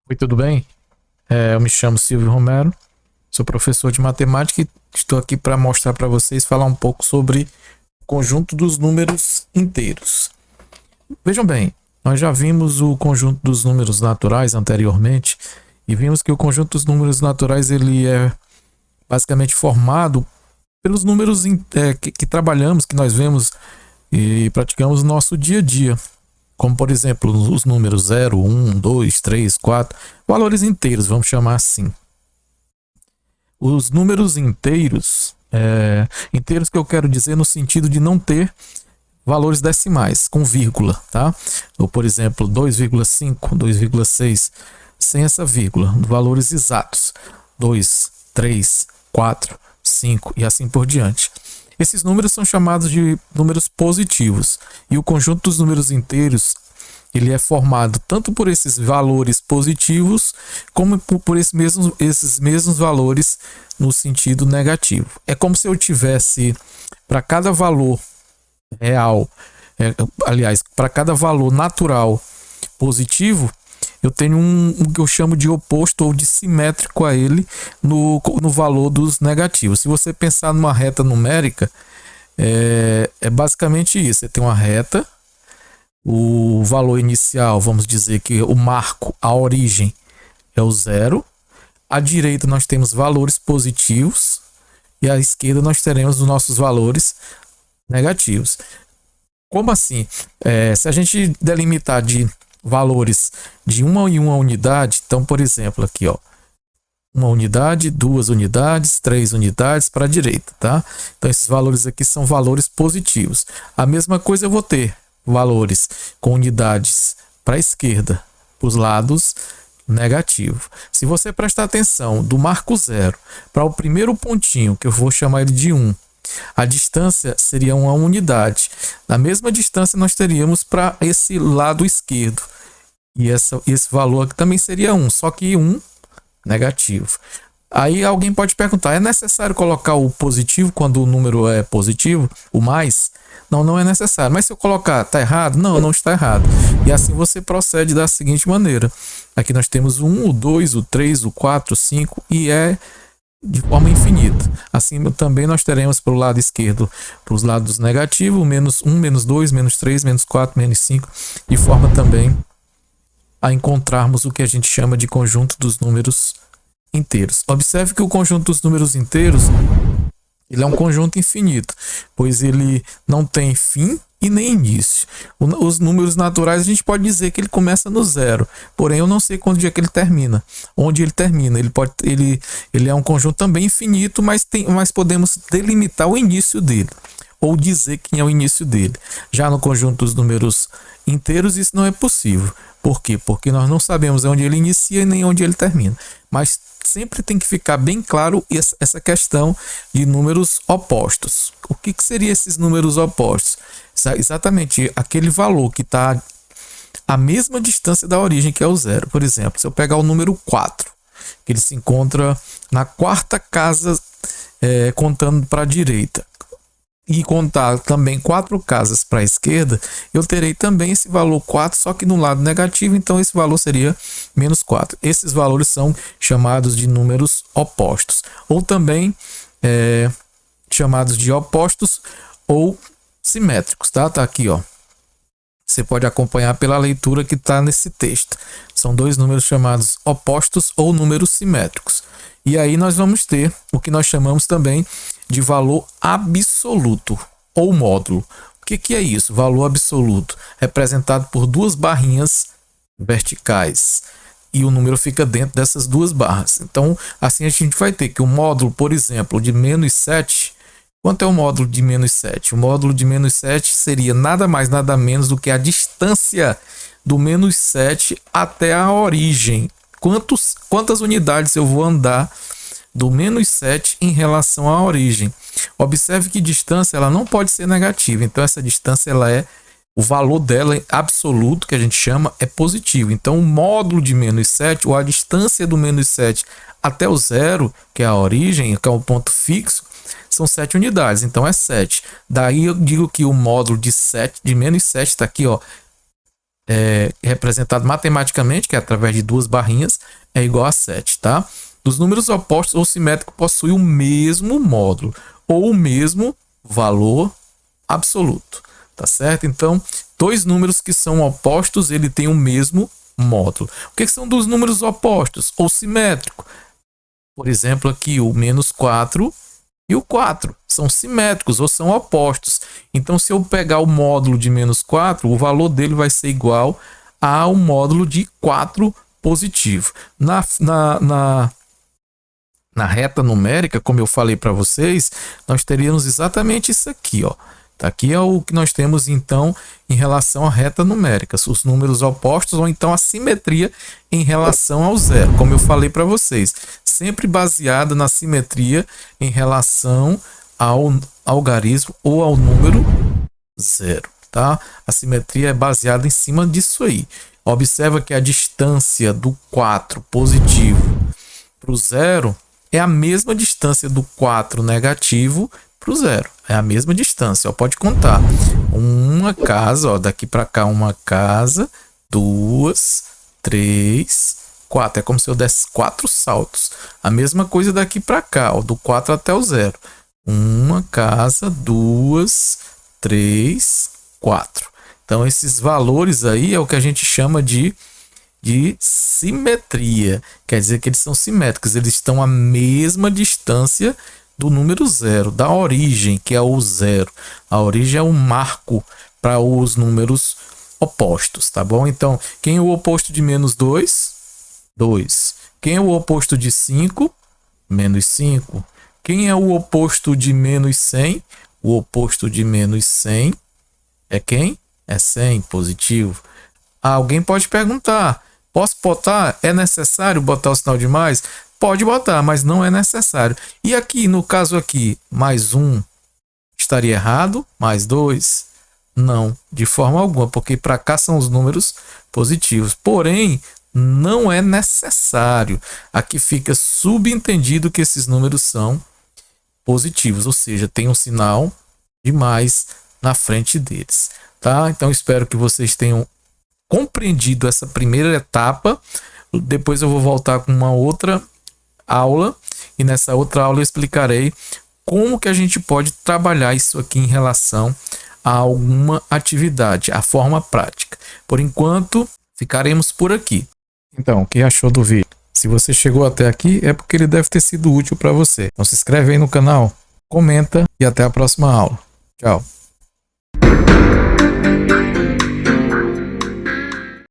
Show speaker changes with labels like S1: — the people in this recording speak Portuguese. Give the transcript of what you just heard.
S1: Oi, tudo bem? Eu me chamo Silvio Romero, sou professor de matemática e estou aqui para mostrar para vocês, falar um pouco sobre o conjunto dos números inteiros. Vejam bem, nós já vimos o conjunto dos números naturais anteriormente e vimos que o conjunto dos números naturais ele é basicamente formado pelos números que trabalhamos, que nós vemos e praticamos no nosso dia a dia. Como, por exemplo, os números 0, 1, 2, 3, 4, valores inteiros, vamos chamar assim. Os números inteiros, inteiros que eu quero dizer no sentido de não ter valores decimais, com vírgula, tá? Ou, por exemplo, 2,5, 2,6, sem essa vírgula, valores exatos, 2, 3, 4, 5 e assim por diante. Esses números são chamados de números positivos e o conjunto dos números inteiros ele é formado tanto por esses valores positivos como por esses mesmos valores no sentido negativo. É como se eu tivesse para cada valor real, aliás, para cada valor natural positivo, eu tenho um que eu chamo de oposto ou de simétrico a ele no valor dos negativos. Se você pensar numa reta numérica, é basicamente isso. Você tem uma reta, o valor inicial, vamos dizer que o marco, a origem é o 0. À direita nós temos valores positivos e à esquerda nós teremos os nossos valores negativos. Como assim? Se a gente delimitar de valores de uma em uma unidade, então, por exemplo, aqui, ó, uma unidade, 2 unidades, 3 unidades para a direita, tá? Então, esses valores aqui são valores positivos. A mesma coisa eu vou ter valores com unidades para a esquerda, para os lados negativo. Se você prestar atenção do marco 0 para o primeiro pontinho, que eu vou chamar ele de 1, a distância seria uma unidade. Na mesma distância nós teríamos para esse lado esquerdo. E esse valor aqui também seria 1, só que 1 negativo. Aí alguém pode perguntar, é necessário colocar o positivo quando o número é positivo, o mais? Não, não é necessário. Mas se eu colocar, está errado? Não, não está errado. E assim você procede da seguinte maneira. Aqui nós temos o 1, o 2, o 3, o 4, o 5 e é de forma infinita. Assim também nós teremos para o lado esquerdo, para os lados negativos, menos 1, menos 2, menos 3, menos 4, menos 5, de forma também a encontrarmos o que a gente chama de conjunto dos números inteiros. Observe que o conjunto dos números inteiros ele é um conjunto infinito, pois ele não tem fim e nem início. Os números naturais a gente pode dizer que ele começa no 0, porém eu não sei onde é que ele termina. Onde ele termina, ele é um conjunto também infinito, mas podemos delimitar o início dele, ou dizer quem é o início dele. Já no conjunto dos números inteiros isso não é possível. Por quê? Porque nós não sabemos onde ele inicia e nem onde ele termina. Mas sempre tem que ficar bem claro essa questão de números opostos. O que seriam esses números opostos? Exatamente aquele valor que está à mesma distância da origem, que é o 0. Por exemplo, se eu pegar o número 4, que ele se encontra na quarta casa, contando para a direita, e contar também 4 casas para a esquerda, eu terei também esse valor 4, só que no lado negativo, então esse valor seria menos 4. Esses valores são chamados de números opostos, ou também chamados de opostos ou simétricos, tá? Tá aqui, ó. Você pode acompanhar pela leitura que está nesse texto. São dois números chamados opostos ou números simétricos. E aí nós vamos ter o que nós chamamos também de valor absoluto ou módulo. O que é isso? Valor absoluto representado por duas barrinhas verticais e o número fica dentro dessas duas barras. Então, assim a gente vai ter que o módulo, por exemplo, de menos 7. Quanto é o módulo de menos 7? O módulo de menos 7 seria nada mais, nada menos do que a distância do menos 7 até a origem. Quantas unidades eu vou andar do menos 7 em relação à origem? Observe que distância ela não pode ser negativa. Então, essa distância o valor dela absoluto, que a gente chama, é positivo. Então, o módulo de menos 7, ou a distância do menos 7 até o 0, que é a origem, que é o ponto fixo, são 7 unidades. Então, é 7. Daí eu digo que o módulo de menos 7 está aqui, ó, representado matematicamente, que é através de duas barrinhas, é igual a 7, tá? Dos números opostos, o simétrico possui o mesmo módulo ou o mesmo valor absoluto, tá certo? Então, dois números que são opostos, ele tem o mesmo módulo. O que são dos números opostos ou simétrico? Por exemplo, aqui o -4 e o 4 são simétricos ou são opostos. Então, se eu pegar o módulo de -4, o valor dele vai ser igual ao módulo de 4 positivo. Na reta numérica, como eu falei para vocês, nós teríamos exatamente isso aqui, ó. Tá, aqui é o que nós temos então em relação à reta numérica, os números opostos ou então a simetria em relação ao zero, como eu falei para vocês, sempre baseada na simetria em relação ao algarismo ou ao número zero, tá? A simetria é baseada em cima disso aí. Observa que a distância do 4 positivo para o zero é a mesma distância do 4 negativo para o zero. É a mesma distância, ó, pode contar. Uma casa, ó, daqui para cá uma casa, 2, 3, 4. É como se eu desse 4 saltos. A mesma coisa daqui para cá, ó, do 4 até o zero. Uma casa, 2, 3, 4. Então esses valores aí é o que a gente chama de simetria. Quer dizer que eles são simétricos, eles estão à mesma distância do número zero, da origem, que é o zero. A origem é um marco para os números opostos, tá bom? Então, quem é o oposto de -2? 2. Quem é o oposto de 5? -5. Quem é o oposto de -100? O oposto de -100 é quem? É 100, positivo. Alguém pode perguntar, posso botar? É necessário botar o sinal de mais? Pode botar, mas não é necessário. E aqui, no caso aqui, +1 estaria errado? +2? Não, de forma alguma, porque para cá são os números positivos. Porém, não é necessário. Aqui fica subentendido que esses números são positivos, ou seja, tem um sinal de mais na frente deles, tá? Então, espero que vocês tenham compreendido essa primeira etapa. Depois eu vou voltar com uma outra aula e nessa outra aula eu explicarei como que a gente pode trabalhar isso aqui em relação a alguma atividade, a forma prática. Por enquanto, ficaremos por aqui. Então, o que achou do vídeo? Se você chegou até aqui, é porque ele deve ter sido útil para você. Então se inscreve aí no canal, comenta e até a próxima aula. Tchau!